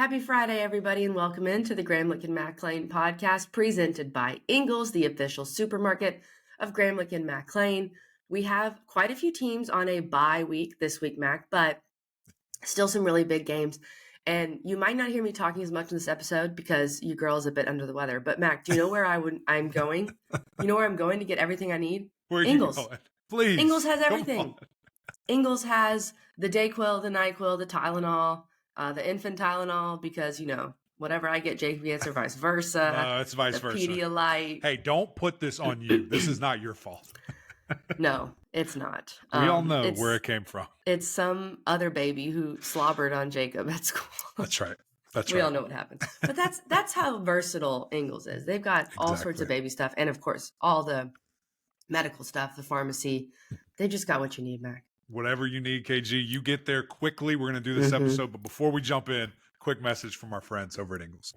Happy Friday, everybody, and welcome into the Gramlich and McLean podcast presented by Ingles, the official supermarket of Gramlich and McLean. We have quite a few teams on a bye week this week, Mac, but still some really big games. And you might not hear me talking as much in this episode because you girl is a bit under the weather. But Mac, do you know where I'm going? You know where I'm going to get everything I need? Where are Ingles. you going? Please. Ingles has everything. Ingles has the DayQuil, the NyQuil, the Tylenol, the infant Tylenol, because, whatever I get, Jake gets, or vice versa. No, it's vice versa. Pedialyte. Hey, don't put this on you. This is not your fault. No, it's not. We all know where it came from. It's some other baby who slobbered on Jacob at school. That's right. We all know what happened. But that's how versatile Ingles is. They've got all sorts of baby stuff. And, of course, all the medical stuff, the pharmacy. They just got what you need, Mac. Whatever you need, KG, you get there quickly. We're going to do this episode. But before we jump in, quick message from our friends over at Ingles.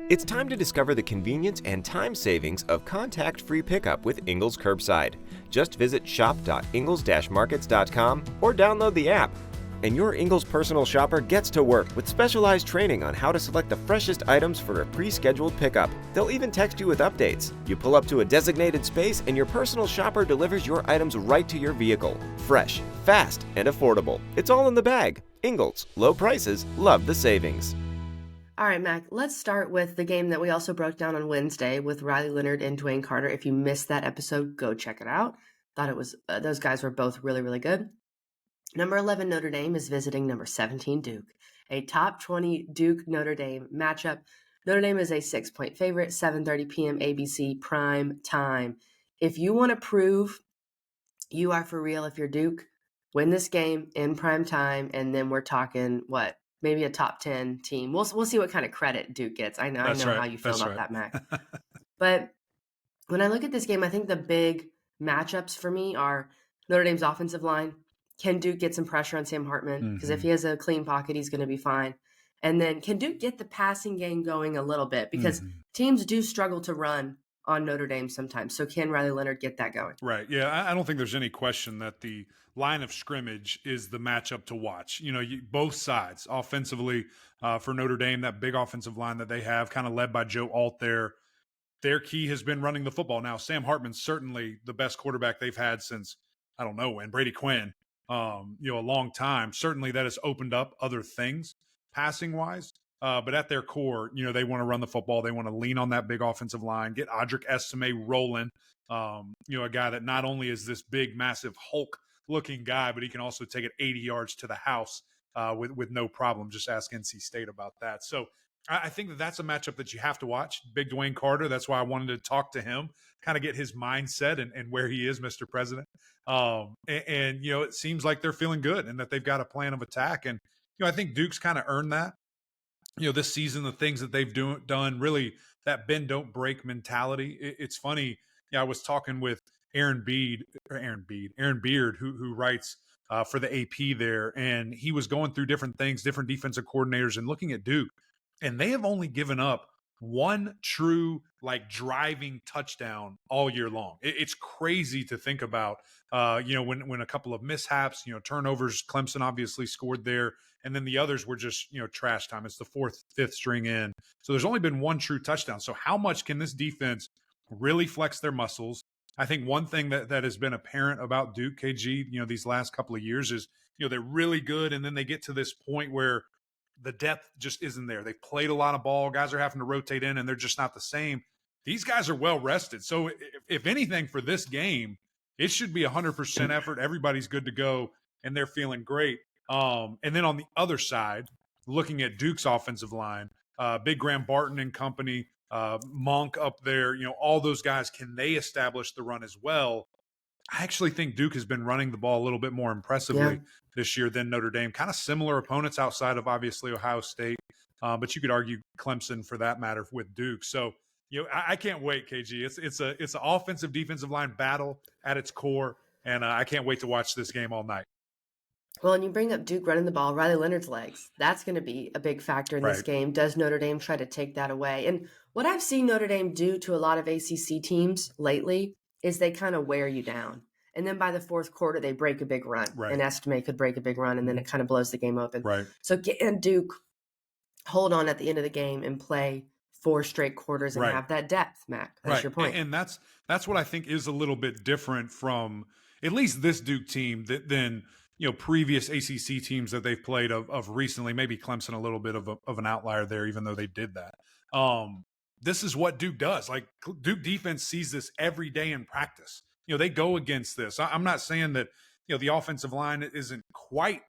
It's time to discover the convenience and time savings of contact-free pickup with Ingles Curbside. Just visit shop.ingles-markets.com or download the app. And your Ingles personal shopper gets to work with specialized training on how to select the freshest items for a pre-scheduled pickup. They'll even text you with updates. You pull up to a designated space and your personal shopper delivers your items right to your vehicle. Fresh, fast, and affordable. It's all in the bag. Ingles. Low prices. Love the savings. All right, Mac, let's start with the game that we also broke down on Wednesday with Riley Leonard and Dwayne Carter. If you missed that episode, go check it out. Thought it was those guys were both really, really good. Number 11 Notre Dame is visiting number 17 Duke, a top 20 Duke-Notre Dame matchup. Notre Dame is a 6-point favorite, 7:30 p.m. ABC prime time. If you want to prove you are for real, if you're Duke, win this game in prime time, and then we're talking, maybe a top 10 team. We'll see what kind of credit Duke gets. I know how you feel about that, Mac. But when I look at this game, I think the big matchups for me are Notre Dame's offensive line. Can Duke get some pressure on Sam Hartman? Because if he has a clean pocket, he's going to be fine. And then can Duke get the passing game going a little bit? Because teams do struggle to run on Notre Dame sometimes. So can Riley Leonard get that going? Right. Yeah, I don't think there's any question that the line of scrimmage is the matchup to watch. Both sides offensively for Notre Dame, that big offensive line that they have, kind of led by Joe Alt there. Their key has been running the football. Now, Sam Hartman's certainly the best quarterback they've had since, I don't know when, Brady Quinn. A long time. Certainly that has opened up other things passing wise. But at their core, they want to run the football. They want to lean on that big offensive line, get Audric Estime rolling. A guy that not only is this big, massive Hulk looking guy, but he can also take it 80 yards to the house with no problem. Just ask NC State about that. So I think that's a matchup that you have to watch. Big Dwayne Carter. That's why I wanted to talk to him, kind of get his mindset and where he is, Mr. President. It seems like they're feeling good and that they've got a plan of attack. And, I think Duke's kind of earned that. This season, the things that they've done, really that bend, don't break mentality. It's funny. I was talking with Aaron Beard, who writes for the AP there. And he was going through different things, different defensive coordinators and looking at Duke. And they have only given up one true driving touchdown all year long. It's crazy to think about, when a couple of mishaps, turnovers, Clemson obviously scored there. And then the others were just, trash time. It's the fourth, fifth string in. So there's only been one true touchdown. So how much can this defense really flex their muscles? I think one thing that has been apparent about Duke, KG, these last couple of years is, they're really good. And then they get to this point where the depth just isn't there. They've played a lot of ball. Guys are having to rotate in, and they're just not the same. These guys are well rested. So if anything for this game, it should be 100% effort. Everybody's good to go, and they're feeling great. And then on the other side, looking at Duke's offensive line, Big Graham Barton and company, Monk up there, all those guys, can they establish the run as well? I actually think Duke has been running the ball a little bit more impressively this year than Notre Dame. Kind of similar opponents outside of obviously Ohio State, but you could argue Clemson for that matter with Duke. So I can't wait, KG. It's an offensive defensive line battle at its core, and I can't wait to watch this game all night. Well, and you bring up Duke running the ball, Riley Leonard's legs. That's going to be a big factor in this game. Does Notre Dame try to take that away? And what I've seen Notre Dame do to a lot of ACC teams lately is they kind of wear you down. And then by the fourth quarter, they break a big run. And Estime could break a big run, and then it kind of blows the game open. So getting Duke hold on at the end of the game and play 4 straight quarters and Right. have that depth, Mac. That's Right. your point. And that's what I think is a little bit different from at least this Duke team than previous ACC teams that they've played of recently. Maybe Clemson a little bit of an outlier there, even though they did that. This is what Duke does. Like Duke defense sees this every day in practice. They go against this. I'm not saying that the offensive line isn't quite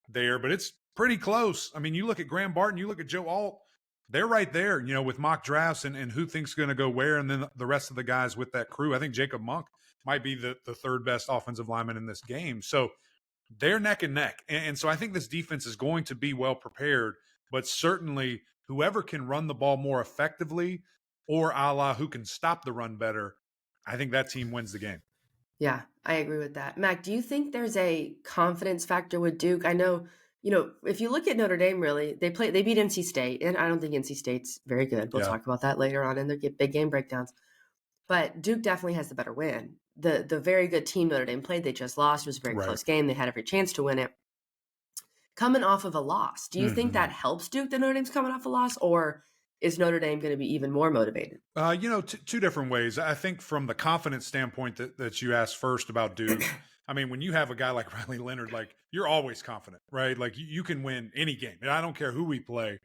there, but it's pretty close. I mean, you look at Graham Barton, you look at Joe Alt, they're right there, with mock drafts and who thinks going to go where, and then the rest of the guys with that crew. I think Jacob Monk might be the third best offensive lineman in this game. So they're neck and neck. And so I think this defense is going to be well prepared, but certainly whoever can run the ball more effectively or a la who can stop the run better, I think that team wins the game. Yeah, I agree with that. Mac, do you think there's a confidence factor with Duke? I know, if you look at Notre Dame, really, they beat NC State, and I don't think NC State's very good. We'll talk about that later on in the big game breakdowns. But Duke definitely has the better win. The very good team Notre Dame played, they just lost. It was a very close game. They had every chance to win it. Coming off of a loss, do you think that helps Duke that Notre Dame's coming off a loss, or is Notre Dame going to be even more motivated? Two different ways. I think from the confidence standpoint that you asked first about Duke, I mean, when you have a guy like Riley Leonard, like you're always confident, right? Like you can win any game. And I don't care who we play.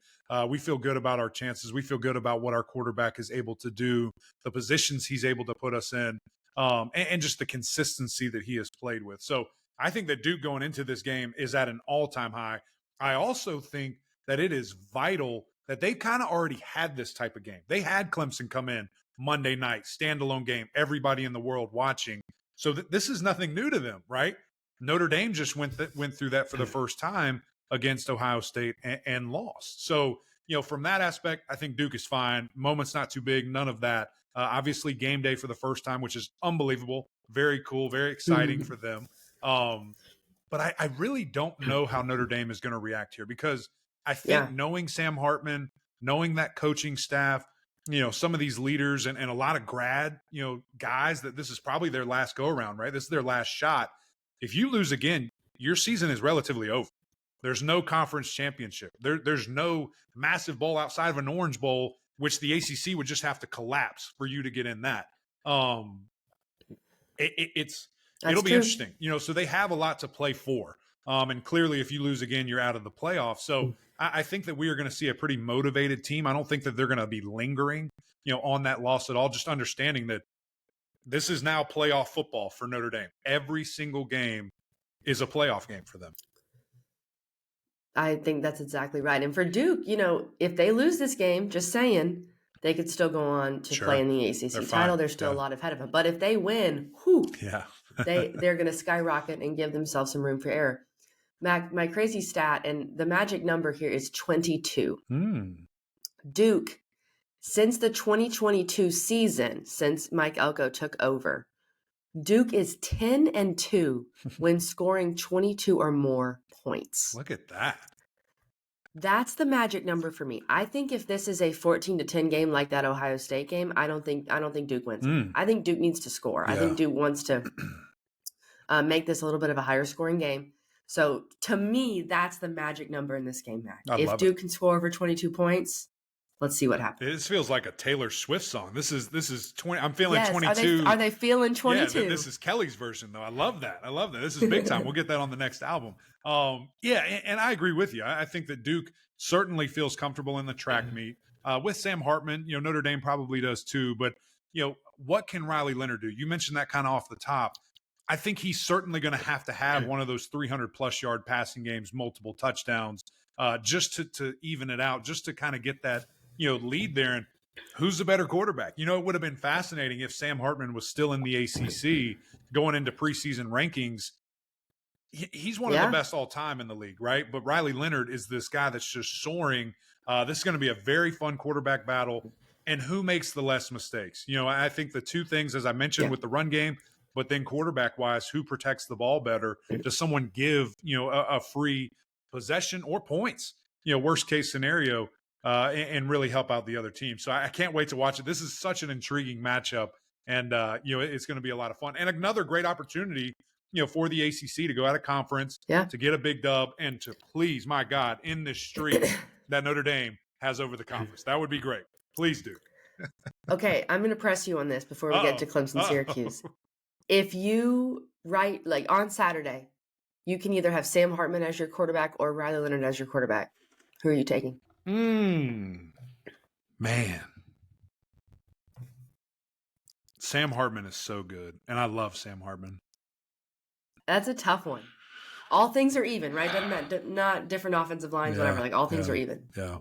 We feel good about our chances. We feel good about what our quarterback is able to do, the positions he's able to put us in, and just the consistency that he has played with. So I think that Duke going into this game is at an all-time high. I also think that it is vital that they kind of already had this type of game. They had Clemson come in Monday night, standalone game, everybody in the world watching. So this is nothing new to them, right? Notre Dame just went through that for the first time against Ohio State and lost. So, from that aspect, I think Duke is fine. Moment's not too big, none of that. Obviously, game day for the first time, which is unbelievable. Very cool, very exciting for them. But I really don't know how Notre Dame is going to react here because I think knowing Sam Hartman, knowing that coaching staff, some of these leaders and a lot of grad, guys that this is probably their last go around, right? This is their last shot. If you lose again, your season is relatively over. There's no conference championship. There's no massive bowl outside of an Orange Bowl, which the ACC would just have to collapse for you to get in that. It'll be interesting, so they have a lot to play for. And clearly, if you lose again, you're out of the playoffs. So I think that we are going to see a pretty motivated team. I don't think that they're going to be lingering, on that loss at all. Just understanding that this is now playoff football for Notre Dame. Every single game is a playoff game for them. I think that's exactly right. And for Duke, if they lose this game, just saying, they could still go on to play in the ACC title. There's still a lot ahead of them. But if they win, they're going to skyrocket and give themselves some room for error. Mac, my crazy stat, and the magic number here is 22. Duke, since the 2022 season, since Mike Elko took over, Duke is 10-2 when scoring 22 or more points. Look at that. That's the magic number for me. I think if this is a 14-10 game like that Ohio State game, I don't think Duke wins. I think Duke needs to score. I think Duke wants to make this a little bit of a higher scoring game. So to me, that's the magic number in this game, Mac. If Duke can score over 22 points, let's see what happens. This feels like a Taylor Swift song. This is 20. I'm feeling 22. Are they feeling 22? Yeah, this is Kelly's version, though. I love that. This is big time. We'll get that on the next album. And I agree with you. I think that Duke certainly feels comfortable in the track meet. With Sam Hartman, Notre Dame probably does too. But, what can Riley Leonard do? You mentioned that kind of off the top. I think he's certainly going to have one of those 300-plus yard passing games, multiple touchdowns, just to even it out, just to kind of get that, lead there. And who's the better quarterback? It would have been fascinating if Sam Hartman was still in the ACC going into preseason rankings. He's one of the best all time in the league, right? But Riley Leonard is this guy that's just soaring. This is going to be a very fun quarterback battle. And who makes the less mistakes? I think the two things, as I mentioned, with the run game, but then quarterback-wise, who protects the ball better? Does someone give, a free possession or points, worst case scenario, and really help out the other team? So I can't wait to watch it. This is such an intriguing matchup, and, it's going to be a lot of fun. And another great opportunity, for the ACC to go out of conference, to get a big dub, and to please, my God, end this streak that Notre Dame has over the conference. That would be great. Please do. Okay, I'm going to press you on this before we get to Clemson Syracuse. If you write, like on Saturday, you can either have Sam Hartman as your quarterback or Riley Leonard as your quarterback. Who are you taking? Man. Sam Hartman is so good, and I love Sam Hartman. That's a tough one. All things are even, right? Doesn't matter, not different offensive lines, whatever. Like all things are even. Yeah.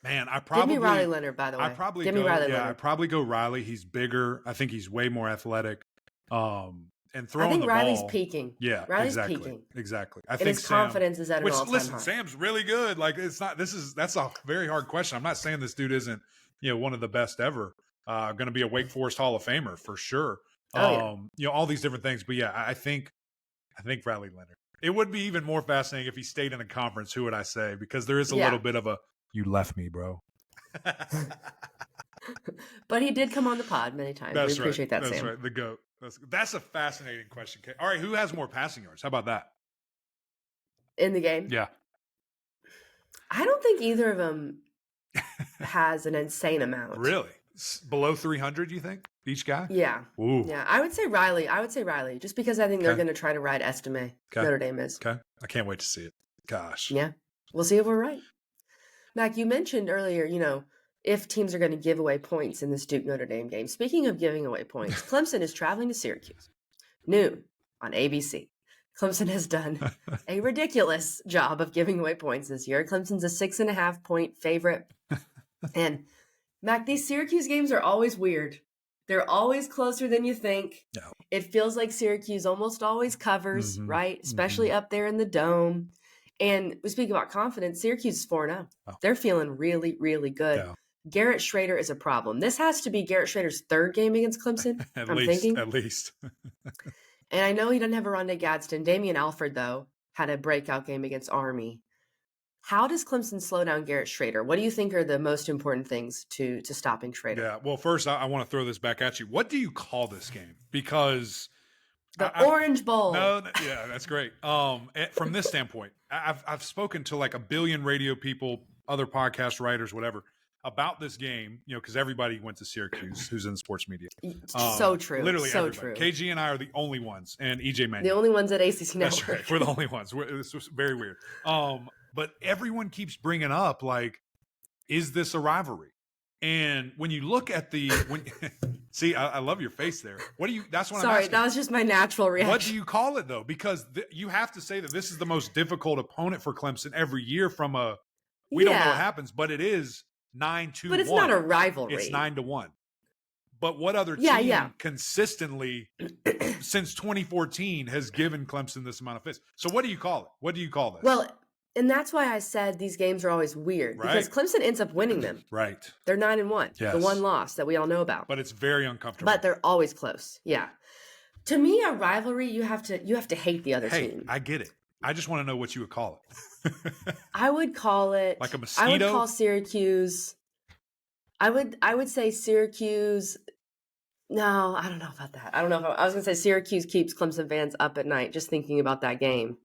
Man, I probably give me Riley Leonard. By the way, give me Riley Leonard. I probably go Riley. He's bigger. I think he's way more athletic. And throwing I think the Riley's ball, peaking. Yeah, Riley's peaking. Exactly. I think his confidence is at an all-time high. Sam's really good. Like it's not. That's a very hard question. I'm not saying this dude isn't one of the best ever. Going to be a Wake Forest Hall of Famer for sure. All these different things. But yeah, I think Riley Leonard. It would be even more fascinating if he stayed in a conference. Who would I say? Because there is a little bit of a you left me, bro. But he did come on the pod many times. We appreciate that, Sam. That's right. The GOAT. That's a fascinating question. All right, who has more passing yards? How about that? In the game? Yeah. I don't think either of them has an insane amount. Really? Below 300, you think? Each guy? Yeah. Ooh. Yeah. I would say Riley, just because I think they're going to try to ride Estime. Notre Dame is. Okay. I can't wait to see it. Gosh. Yeah. We'll see if we're right. Mac, you mentioned earlier, if teams are going to give away points in this Duke Notre Dame game. Speaking of giving away points, Clemson is traveling to Syracuse. Noon on ABC. Clemson has done a ridiculous job of giving away points this year. Clemson's a 6.5 point favorite. And Mac, these Syracuse games are always weird. They're always closer than you think. No. It feels like Syracuse almost always covers, right? Especially up there in the dome. And we speak about confidence. Syracuse is 4-0. Oh. They're feeling really, really good. Yeah. Garrett Schrader is a problem. This has to be Garrett Schrader's third game against Clemson. At least. And I know he doesn't have a Rondé Gadsden. Damian Alford, though, had a breakout game against Army. How does Clemson slow down Garrett Schrader? What do you think are the most important things to stopping Schrader? Yeah, well, first, I want to throw this back at you. What do you call this game? Because the Orange Bowl. No, yeah, that's great. From this standpoint, I've spoken to like a billion radio people, other podcast writers, whatever, about this game, because everybody went to Syracuse who's in the sports media. So true. Literally so everybody. True. KG and I are the only ones, and EJ Manuel. The only ones at ACC Network. That's right. We're the only ones. This was very weird. But everyone keeps bringing up, like, is this a rivalry? And when you look at see, I love your face there. What do you? That's what I'm asking. Sorry, that was just my natural reaction. What do you call it though? Because you have to say that this is the most difficult opponent for Clemson every year. We don't know what happens, but it is 9-2. But it's not a rivalry. It's 9-1. But what other team consistently since 2014 has given Clemson this amount of fits? So what do you call it? What do you call this? Well, and that's why I said these games are always weird, because Clemson ends up winning them. Right. They're 9-1. Yes. The one loss that we all know about. But it's very uncomfortable. But they're always close. Yeah. To me, a rivalry, you have to hate the other team. I get it. I just want to know what you would call it. I would call it like a mosquito. I would call Syracuse. I would say Syracuse. No, I don't know about that. I don't know if I was going to say Syracuse keeps Clemson fans up at night just thinking about that game.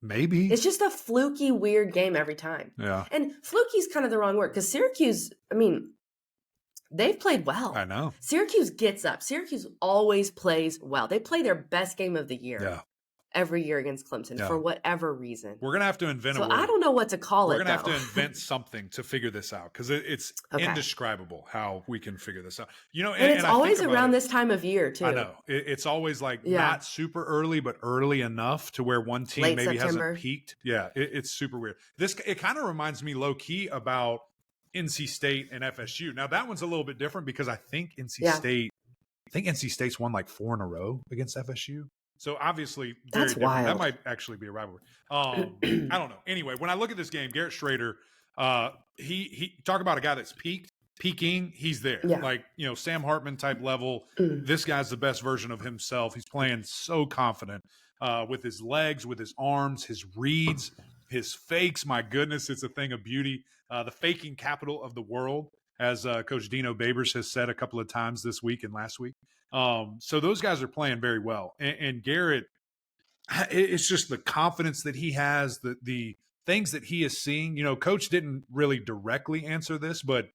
Maybe. It's just a fluky, weird game every time. Yeah. And fluky's kind of the wrong word, because Syracuse, they've played well. I know. Syracuse gets up. Syracuse always plays well. They play their best game of the year every year against Clemson for whatever reason. We're going to have to invent a word. I don't know what to call We're it, going to have to invent something to figure this out, because it's indescribable how we can figure this out. And it's always around this time of year, too. I know. It's always like not super early, but early enough to where one team maybe hasn't peaked. Yeah, it's super weird. It kind of reminds me low-key about NC State and FSU. Now, that one's a little bit different, because I think NC State's won like 4 in a row against FSU. So obviously, very that's different. wild. That might actually be a rivalry. I don't know. Anyway, when I look at this game, Garrett Schrader, he talk about a guy that's peaking. He's there, like Sam Hartman type level. This guy's the best version of himself. He's playing so confident with his legs, with his arms, his reads, his fakes. My goodness, it's a thing of beauty. The faking capital of the world, as Coach Dino Babers has said a couple of times this week and last week. So those guys are playing very well. And Garrett, it's just the confidence that he has, the things that he is seeing. Coach didn't really directly answer this, but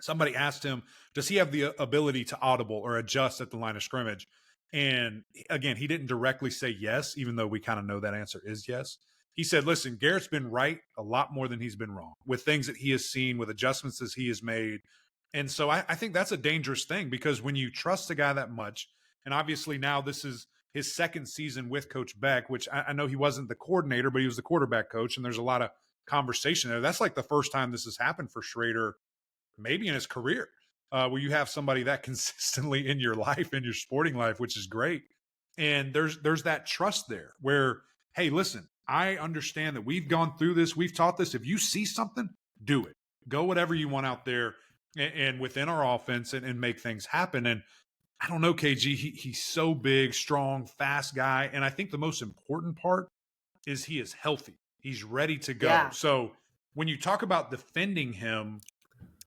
somebody asked him, does he have the ability to audible or adjust at the line of scrimmage? And again, he didn't directly say yes, even though we kind of know that answer is yes. He said, listen, Garrett's been right a lot more than he's been wrong with things that he has seen, with adjustments that he has made. And so I think that's a dangerous thing, because when you trust a guy that much, and obviously now this is his second season with Coach Beck, which I know he wasn't the coordinator, but he was the quarterback coach, and there's a lot of conversation there. That's like the first time this has happened for Schrader, maybe in his career, where you have somebody that consistently in your life, in your sporting life, which is great. And there's that trust there where, hey, listen, I understand that we've gone through this. We've taught this. If you see something, do it. Go whatever you want out there and within our offense and make things happen. And I don't know, KG, he's so big, strong, fast guy. And I think the most important part is he is healthy. He's ready to go. Yeah. So when you talk about defending him,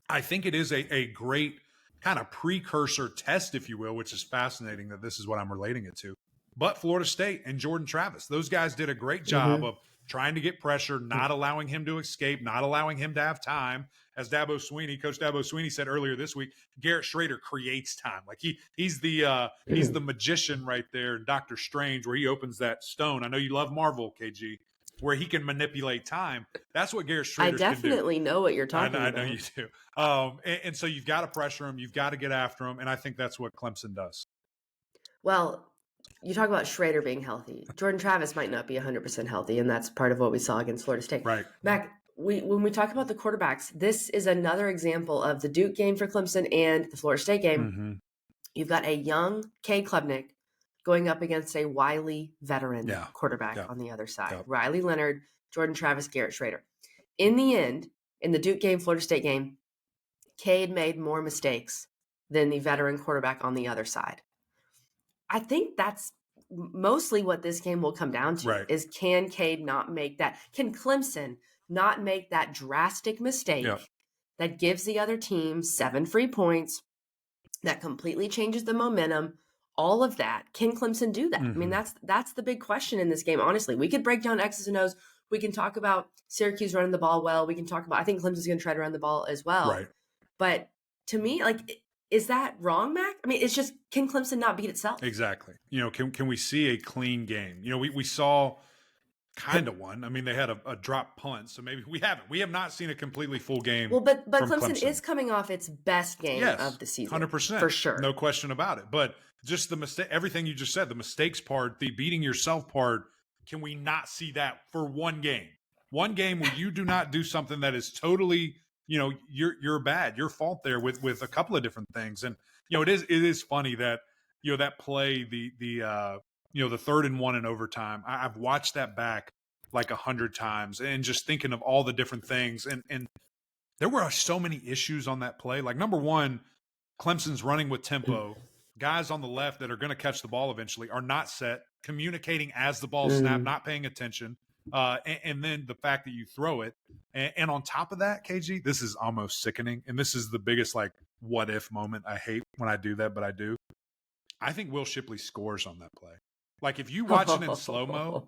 I think it is a great kind of precursor test, if you will, which is fascinating that this is what I'm relating it to. But Florida State and Jordan Travis, those guys did a great job of trying to get pressure, not allowing him to escape, not allowing him to have time. As Coach Dabo Sweeney said earlier this week, Garrett Schrader creates time. Like he's the magician right there, Doctor Strange, where he opens that stone. I know you love Marvel, KG, where he can manipulate time. That's what Garrett Schrader can do. I definitely know what you're talking about. I know you do. And so you've got to pressure him. You've got to get after him. And I think that's what Clemson does. Well, you talk about Schrader being healthy. Jordan Travis might not be 100% healthy, and that's part of what we saw against Florida State. Right. Mac, when we talk about the quarterbacks, this is another example of the Duke game for Clemson and the Florida State game. Mm-hmm. You've got a young Cade Klubnik going up against a wily veteran quarterback on the other side. Yeah. Riley Leonard, Jordan Travis, Garrett Schrader. In the end, in the Duke game, Florida State game, Cade made more mistakes than the veteran quarterback on the other side. I think that's mostly what this game will come down to is, can Cade not make that? Can Clemson not make that drastic mistake that gives the other team 7 free points, that completely changes the momentum, all of that? Can Clemson do that? I mean, that's the big question in this game, honestly. We could break down X's and O's. We can talk about Syracuse running the ball well. We can talk about, I think Clemson's going to try to run the ball as well. Right. But to me, is that wrong, Mac? I mean, it's just, can Clemson not beat itself? Exactly. Can we see a clean game? We saw kind of one. I mean, they had a drop punt, so maybe we haven't. We have not seen a completely full game. Well, but Clemson is coming off its best game of the season. 100%. For sure. No question about it. But just the mistake, everything you just said, the mistakes part, the beating yourself part, can we not see that for one game? One game where you do not do something that is totally, you're bad, your fault there with a couple of different things. And, it is funny that, that play, the 3rd and 1 in overtime, I've watched that back like 100 times and just thinking of all the different things. And there were so many issues on that play. Like, number one, Clemson's running with tempo. Guys on the left that are going to catch the ball eventually are not set, communicating as the ball snapped, not paying attention. And then the fact that you throw it. And on top of that, KG, this is almost sickening. And this is the biggest, what if moment. I hate when I do that, but I do. I think Will Shipley scores on that play. Like, if you watch it in slow-mo,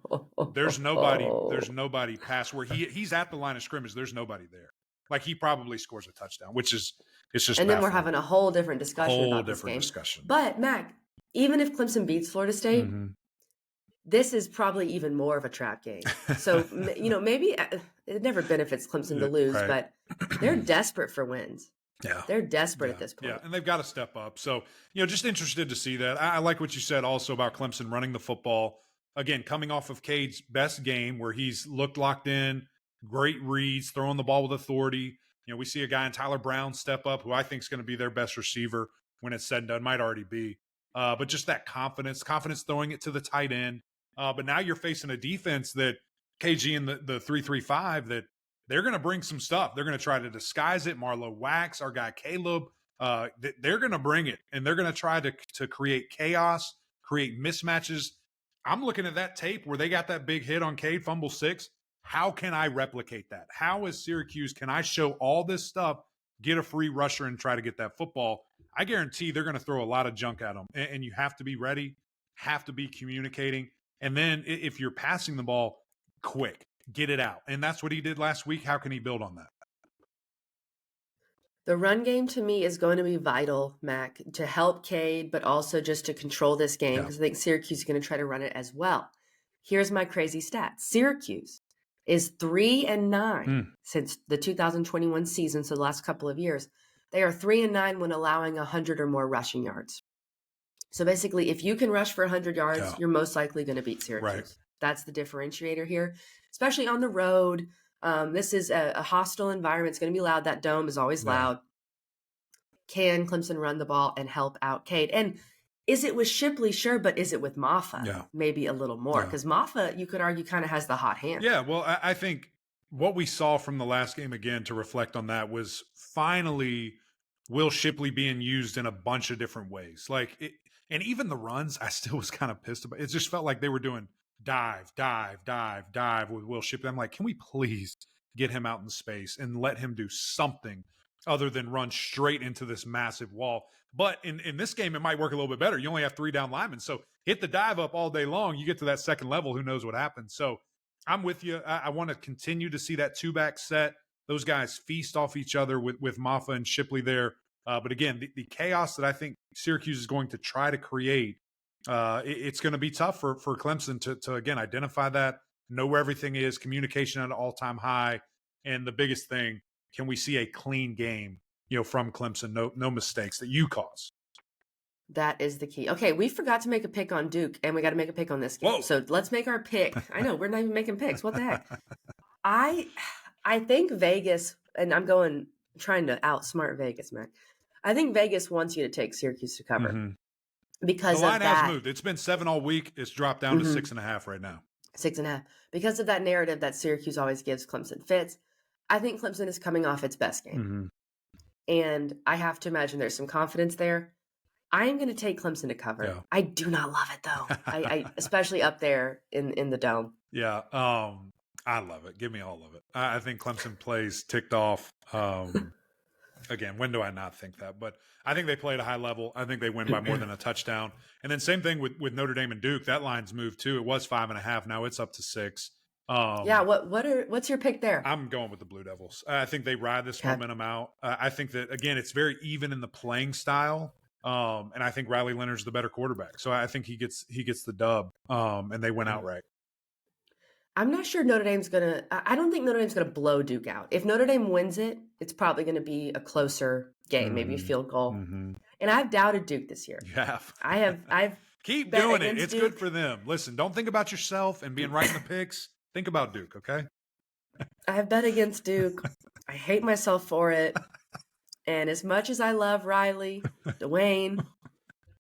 there's nobody past where he's at the line of scrimmage. There's nobody there. Like, he probably scores a touchdown, which is, it's just and then baffling. we're having a whole different discussion about this game. But Mac, even if Clemson beats Florida State, this is probably even more of a trap game. So, maybe it never benefits Clemson to lose, but they're desperate for wins. Yeah. They're desperate at this point. Yeah, and they've got to step up. So, just interested to see that. I like what you said also about Clemson running the football. Again, coming off of Cade's best game where he's looked locked in, great reads, throwing the ball with authority. We see a guy in Tyler Brown step up, who I think is going to be their best receiver when it's said and done. Might already be. But just that confidence throwing it to the tight end. But now you're facing a defense that KG in the 3-3-5 that they're going to bring some stuff. They're going to try to disguise it. Marlo Wax, our guy Caleb, they're going to bring it, and they're going to try to create chaos, create mismatches. I'm looking at that tape where they got that big hit on Cade, fumble 6. How can I replicate that? How, as Syracuse, can I show all this stuff, get a free rusher, and try to get that football? I guarantee they're going to throw a lot of junk at them, and you have to be ready, have to be communicating. And then if you're passing the ball, quick. get it out. And that's what he did last week. How can he build on that? The run game to me is going to be vital, Mac, to help Cade, but also just to control this game because I think Syracuse is going to try to run it as well. Here's my crazy stat. Syracuse is 3-9 since the 2021 season, so the last couple of years. They are 3-9 when allowing 100 or more rushing yards. So basically, if you can rush for 100 yards, you're most likely going to beat Syracuse. Right. That's the differentiator here, especially on the road. This is a hostile environment. It's going to be loud. That dome is always loud. Can Clemson run the ball and help out Cade? And is it with Shipley? Sure, but is it with Maffa? Yeah. Maybe a little more because Maffa, you could argue, kind of has the hot hand. Yeah, well, I think what we saw from the last game, again, to reflect on that, was finally Will Shipley being used in a bunch of different ways. And even the runs, I still was kind of pissed about. It just felt like they were doing dive with Will Shipley. I'm like, can we please get him out in space and let him do something other than run straight into this massive wall? But in this game, it might work a little bit better. You only have 3 down linemen. So hit the dive up all day long. You get to that second level, who knows what happens. So I'm with you. I want to continue to see that 2-back set. Those guys feast off each other with Maffa and Shipley there. But again, the chaos that I think Syracuse is going to try to create, it's going to be tough for Clemson to again, identify that, know where everything is, communication at an all-time high. And the biggest thing, can we see a clean game, from Clemson? No mistakes that you cause. That is the key. Okay, we forgot to make a pick on Duke, and we got to make a pick on this game. Whoa. So let's make our pick. I know, we're not even making picks. What the heck? I think Vegas, and I'm trying to outsmart Vegas, Mac. I think Vegas wants you to take Syracuse to cover because the line of that. has moved. It's been 7 all week. It's dropped down to 6.5 right now. 6.5 because of that narrative that Syracuse always gives Clemson fits. I think Clemson is coming off its best game, and I have to imagine there's some confidence there. I am going to take Clemson to cover. Yeah. I do not love it though. I especially up there in the dome. Yeah, I love it. Give me all of it. I think Clemson plays ticked off. Again, when do I not think that? But I think they play at a high level. I think they win by more than a touchdown. And then same thing with Notre Dame and Duke. That line's moved too. It was 5.5. Now it's up to 6. What's your pick there? I'm going with the Blue Devils. I think they ride this momentum out. I think that, again, it's very even in the playing style. And I think Riley Leonard's the better quarterback. So I think he gets the dub. And they win outright. I'm not sure Notre Dame's I don't think Notre Dame's going to blow Duke out. If Notre Dame wins it, it's probably going to be a closer game, maybe a field goal. And I've doubted Duke this year. Yeah. I've keep doing it. It's Duke. Good for them. Listen, don't think about yourself and being right in the picks. Think about Duke, okay? I've bet against Duke. I hate myself for it. And as much as I love Riley, Dwayne,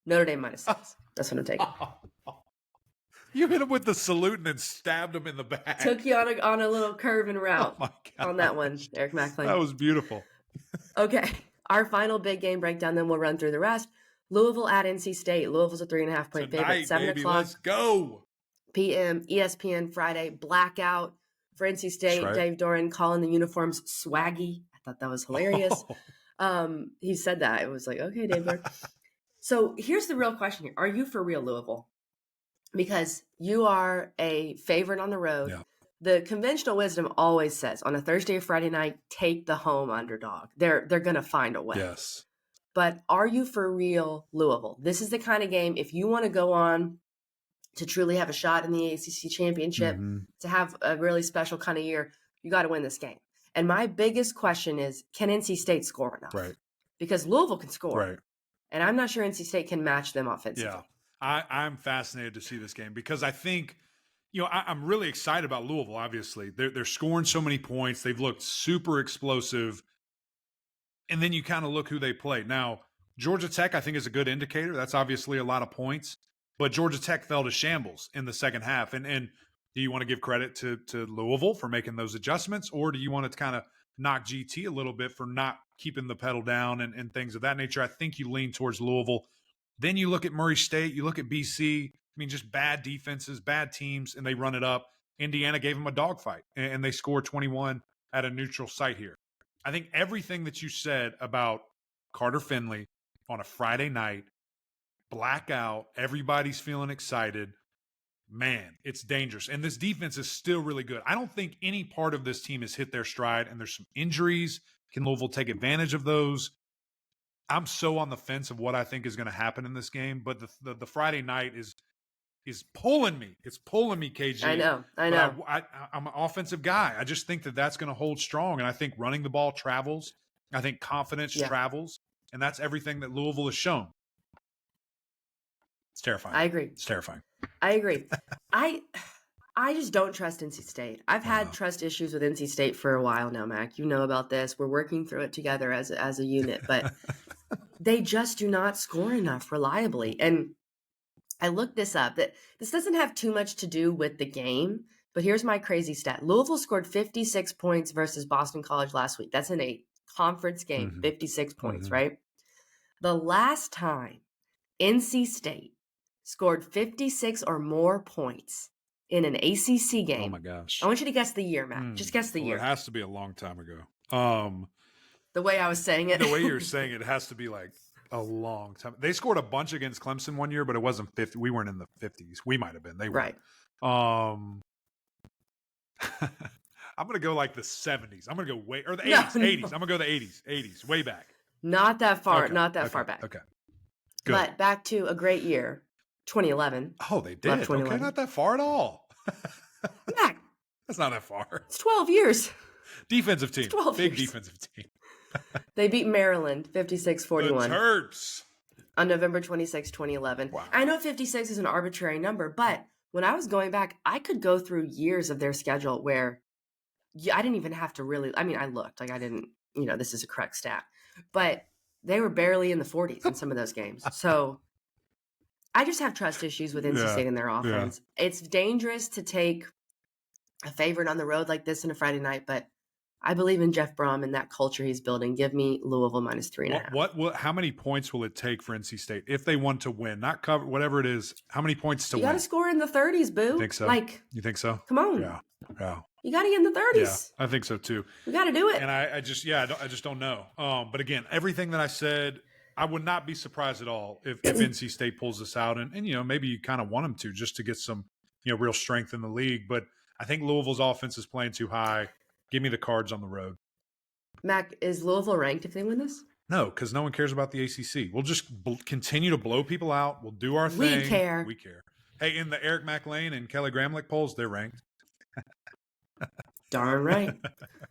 Notre Dame -6. That's what I'm taking. You hit him with the salute and then stabbed him in the back. Took you on a little curve and route on that one, Eric Mackling. That was beautiful. Okay, our final big game breakdown, then we'll run through the rest. Louisville at NC State. Louisville's a 3.5-point favorite. 7 o'clock. Let's go. PM, ESPN Friday. Blackout for NC State. Right. Dave Doran calling the uniforms swaggy. I thought that was hilarious. He said that. It was like, okay, Dave Doran. So here's the real question here. Are you for real, Louisville? Because you are a favorite on the road. Yeah. The conventional wisdom always says on a Thursday or Friday night, take the home underdog. They're going to find a way. Yes. But are you for real, Louisville? This is the kind of game, if you want to go on to truly have a shot in the ACC championship, to have a really special kind of year, you got to win this game. And my biggest question is, can NC State score enough? Right. Because Louisville can score. Right. And I'm not sure NC State can match them offensively. Yeah. I'm fascinated to see this game because I think, I'm really excited about Louisville, obviously. They're scoring so many points. They've looked super explosive. And then you kind of look who they play. Now, Georgia Tech, I think, is a good indicator. That's obviously a lot of points. But Georgia Tech fell to shambles in the second half. And do you want to give credit to Louisville for making those adjustments? Or do you want to kind of knock GT a little bit for not keeping the pedal down and things of that nature? I think you lean towards Louisville. Then you look at Murray State, you look at BC. I mean, just bad defenses, bad teams, and they run it up. Indiana gave them a dogfight, and they scored 21 at a neutral site here. I think everything that you said about Carter Finley on a Friday night, blackout, everybody's feeling excited, man, it's dangerous. And this defense is still really good. I don't think any part of this team has hit their stride, and there's some injuries. Can Louisville take advantage of those? I'm so on the fence of what I think is going to happen in this game, but the Friday night is pulling me. It's pulling me, KG. I know. I'm an offensive guy. I just think that that's going to hold strong, and I think running the ball travels. I think confidence travels, and that's everything that Louisville has shown. It's terrifying. I agree. It's terrifying. I agree. I just don't trust NC State. I've had trust issues with NC State for a while now, Mac. You know about this. We're working through it together as a unit, but they just do not score enough reliably. And I looked this up. That this doesn't have too much to do with the game, but here's my crazy stat. Louisville scored 56 points versus Boston College last week. That's in a conference game, 56 points, right? The last time NC State scored 56 or more points in an ACC game. Oh my gosh. I want you to guess the year, Matt. Just guess the year. It has to be a long time ago. The way I was saying it. The way you're saying it has to be like a long time. They scored a bunch against Clemson one year, but it wasn't 50. We weren't in the 50s. We might have been. They were. Right. I'm going to go like the 70s. I'm going to go or the 80s. 80s. I'm going to go the 80s, way back. Not that far. Okay. Not that far back. Okay. Good. But back to a great year, 2011. Oh, they did. Okay, not that far at all. Mac. That's not that far. It's 12 years. Defensive team. 12 Big years. defensive team. They beat Maryland 56-41. The Terps. On November 26, 2011. Wow. I know 56 is an arbitrary number, but when I was going back, I could go through years of their schedule where I didn't even have to really, I mean, I looked like I didn't, this is a correct stat, but they were barely in the 40s in some of those games. So I just have trust issues with NC State and their offense. Yeah. It's dangerous to take a favorite on the road like this in a Friday night, but I believe in Jeff Brom and that culture he's building. Give me Louisville minus 3.5. How many points will it take for NC State if they want to win? Not cover, whatever it is. How many points to win? You got to score in the 30s, boo. You think so? You think so? Come on. Yeah. You got to get in the 30s. Yeah, I think so too. We got to do it. And I just don't know. But again, everything that I said, I would not be surprised at all if NC State pulls this out, and maybe you kind of want them to just to get some real strength in the league. But I think Louisville's offense is playing too high. Give me the Cards on the road. Mac, is Louisville ranked if they win this? No, because no one cares about the ACC. We'll just continue to blow people out. We'll do our thing. We care. Hey, in the Eric McLean and Kelly Gramlich polls, they're ranked. Darn right.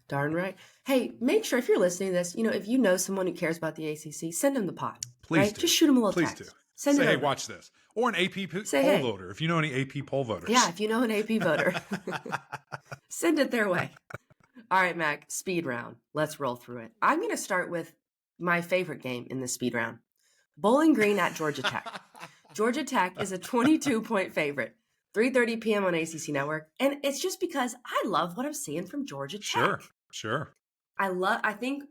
Darn right. Hey, make sure if you're listening to this, if you know someone who cares about the ACC, send them the pod. Please do. Just shoot them a little Please text. Do. Send Say, it hey, over. watch this. Or an AP poll voter, if you know any AP poll voters. Yeah, if you know an AP voter. Send it their way. All right, Mac, speed round. Let's roll through it. I'm going to start with my favorite game in the speed round. Bowling Green at Georgia Tech. Georgia Tech is a 22-point favorite. 3:30 p.m. on ACC Network. And it's just because I love what I'm seeing from Georgia Tech. Sure. I think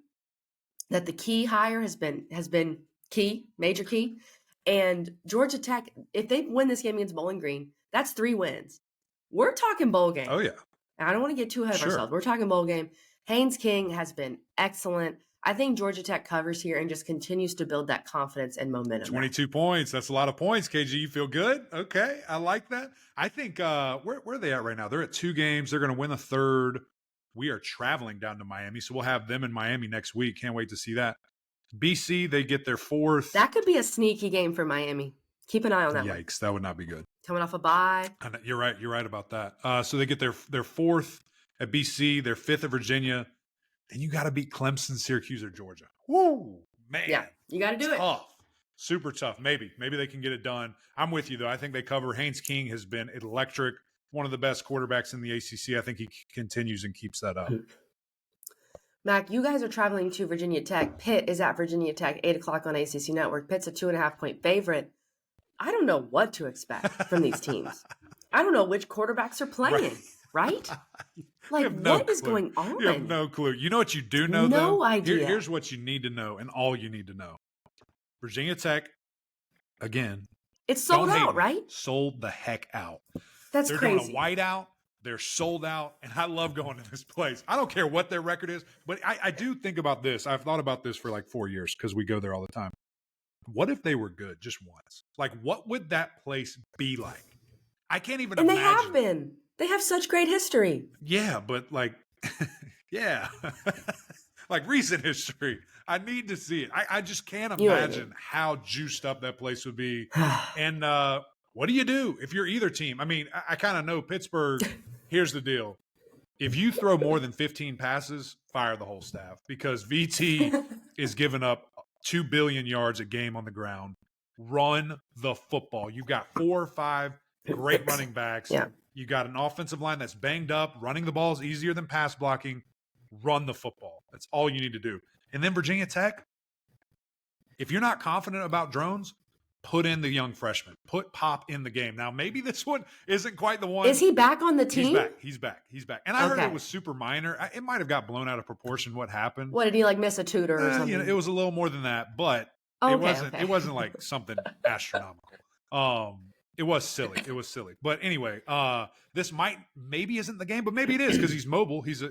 that the key hire has been key, major key. And Georgia Tech, if they win this game against Bowling Green, that's 3 wins. We're talking bowl game. Oh, yeah. I don't want to get too ahead of ourselves. We're talking bowl game. Haynes King has been excellent. I think Georgia Tech covers here and just continues to build that confidence and momentum. 22 points. That's a lot of points, KG. You feel good? Okay. I like that. I think where are they at right now? They're at 2 games. They're going to win a third. We are traveling down to Miami, so we'll have them in Miami next week. Can't wait to see that. BC, they get their 4th. That could be a sneaky game for Miami. Keep an eye on that one. Yikes. That would not be good. Coming off a bye. You're right. You're right about that. So they get their 4th at BC, their 5th at Virginia. Then you got to beat Clemson, Syracuse, or Georgia. Woo, man. Yeah, you got to do it. Super tough. Maybe they can get it done. I'm with you, though. I think they cover. Haynes King has been electric. One of the best quarterbacks in the ACC. I think he continues and keeps that up. Mac, you guys are traveling to Virginia Tech. Pitt is at Virginia Tech, 8 o'clock on ACC Network. Pitt's a 2.5-point favorite. I don't know what to expect from these teams. I don't know which quarterbacks are playing, right? Like, what is going on? You have no clue. You know what you do know, though? No idea. Here's what you need to know, and all you need to know. Virginia Tech, again. It's sold out, right? Sold the heck out. That's They're crazy. They're doing a whiteout. They're sold out, and I love going to this place. I don't care what their record is, but I do think about this. I've thought about this for like 4 years because we go there all the time. What if they were good just once? Like, what would that place be like? I can't even And they imagine. have been. They have such great history. Yeah, but like, yeah, like recent history. I need to see it. I just can't You know what I mean. imagine how juiced up that place would be. And what do you do if you're either team? I mean, I kind of know Pittsburgh. Here's the deal. If you throw more than 15 passes, fire the whole staff because VT is giving up 2 billion yards a game on the ground. Run the football. You've got 4 or 5 great running backs. Yeah. You got an offensive line that's banged up. Running the ball is easier than pass blocking. Run the football. That's all you need to do. And then Virginia Tech, if you're not confident about drones, put in the young freshman. Put Pop in the game. Now, maybe this one isn't quite the one. Is he back on the team? He's back. And I heard it was super minor. It might have got blown out of proportion what happened. What, did he like miss a tutor or something? It was a little more than that, but it wasn't like something astronomical. It was silly. But anyway, this maybe isn't the game, but maybe it is because he's mobile. He's a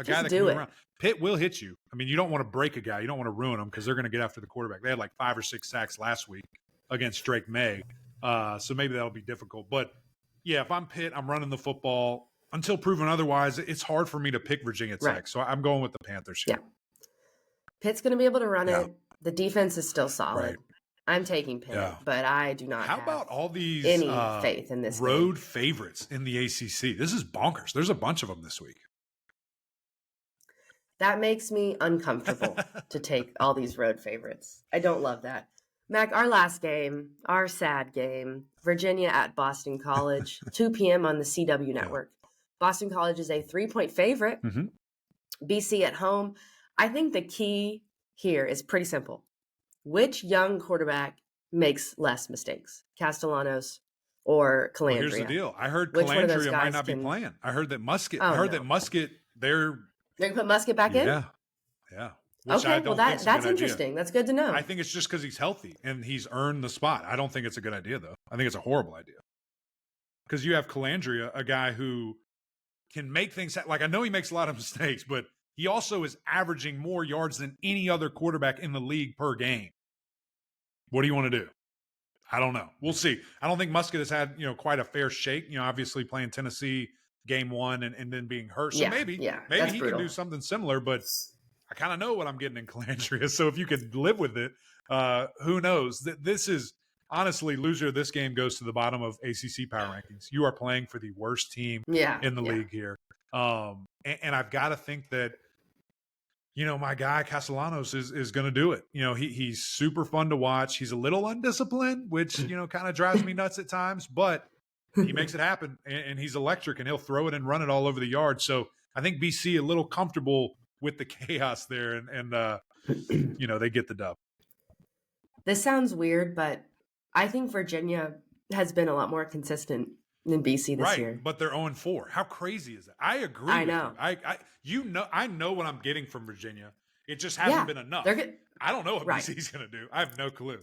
guy that can move around. Pitt will hit you. I mean, you don't want to break a guy. You don't want to ruin him because they're going to get after the quarterback. They had like 5 or 6 sacks last week against Drake May. So maybe that'll be difficult. But yeah, if I'm Pitt, I'm running the football until proven otherwise. It's hard for me to pick Virginia Tech. Right. So I'm going with the Panthers here. Yeah. Pitt's going to be able to run it. The defense is still solid. Right. I'm taking Pitt, but I do not have about all these any faith in this road game. favorites in the ACC? This is bonkers. There's a bunch of them this week. That makes me uncomfortable to take all these road favorites. I don't love that. Mac, our last game, our sad game, Virginia at Boston College, 2 p.m. on the CW network. Boston College is a 3-point favorite. Mm-hmm. BC at home. I think the key here is pretty simple. Which young quarterback makes less mistakes? Castellanos or Calandria? Well, here's the deal. I heard Calandria might not be playing. I heard that Musket. That Musket. They're going to put Musket back in. Yeah. Which okay. Well, that's interesting. Idea. That's good to know. I think it's just because he's healthy and he's earned the spot. I don't think it's a good idea though. I think it's a horrible idea because you have Calandria, a guy who can make things like I know he makes a lot of mistakes, but he also is averaging more yards than any other quarterback in the league per game. What do you want to do? I don't know. We'll see. I don't think Musket has had, quite a fair shake, obviously playing Tennessee game 1 and then being hurt. So maybe he can do something similar, but I kind of know what I'm getting in Calandria. So if you could live with it, who knows? This is honestly, loser of this game goes to the bottom of ACC power rankings. You are playing for the worst team in the league here. And I've got to think that, my guy Castellanos is going to do it. He's super fun to watch. He's a little undisciplined, which, kind of drives me nuts at times, but he makes it happen and he's electric and he'll throw it and run it all over the yard. So I think BC a little comfortable with the chaos there and they get the dub. This sounds weird, but I think Virginia has been a lot more consistent than BC this year. But they're 0-4. How crazy is that? I agree. I know. I know what I'm getting from Virginia. It just hasn't been enough. I don't know what BC's going to do. I have no clue.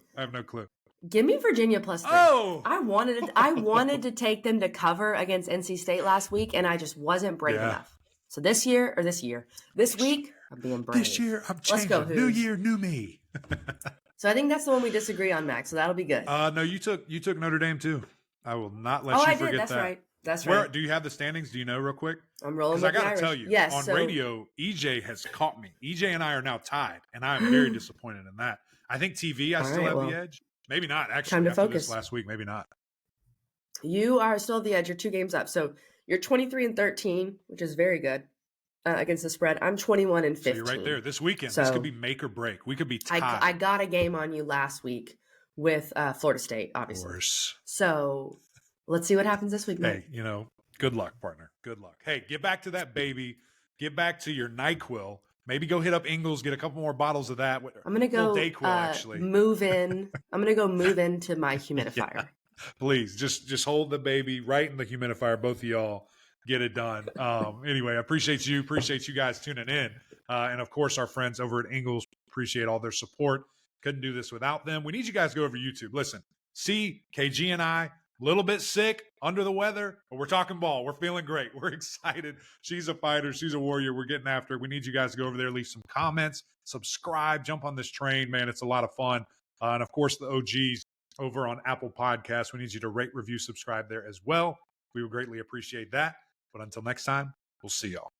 Give me Virginia +3. Oh, I wanted to take them to cover against NC State last week, and I just wasn't brave enough. So this week, I'm being brave. This year, I'm changing. Let's go, New year, new me. So I think that's the one we disagree on, Max. So that'll be good. No, you took Notre Dame too. I will not let you forget that. Oh, I did. That's right. Do you have the standings? Do you know real quick? I'm rolling with the Irish. Because I got to tell you, on radio, EJ has caught me. EJ and I are now tied, and I am very disappointed in that. I think TV, I still have the edge. Maybe not, actually. Time to after focus. This last week, maybe not. You are still at the edge. You're 2 games up. So you're 23-13, which is very good against the spread. I'm 21-15. So you're right there. This weekend, this could be make or break. We could be tied. I got a game on you last week with Florida State, obviously. Of course. So let's see what happens this week, man. Hey, good luck, partner. Good luck. Hey, get back to that baby. Get back to your NyQuil. Maybe go hit up Ingles, get a couple more bottles of that. I'm going to go move in. I'm going to go move into my humidifier. Yeah. Please, just hold the baby right in the humidifier. Both of y'all get it done. Anyway, I appreciate you. Appreciate you guys tuning in. And, of course, our friends over at Ingles. Appreciate all their support. Couldn't do this without them. We need you guys to go over YouTube. Listen, see KG and I, a little bit sick, under the weather, but we're talking ball. We're feeling great. We're excited. She's a fighter. She's a warrior. We're getting after it. We need you guys to go over there, leave some comments, subscribe, jump on this train, man. It's a lot of fun. And, of course, the OGs, over on Apple Podcasts. We need you to rate, review, subscribe there as well. We would greatly appreciate that. But until next time, we'll see y'all.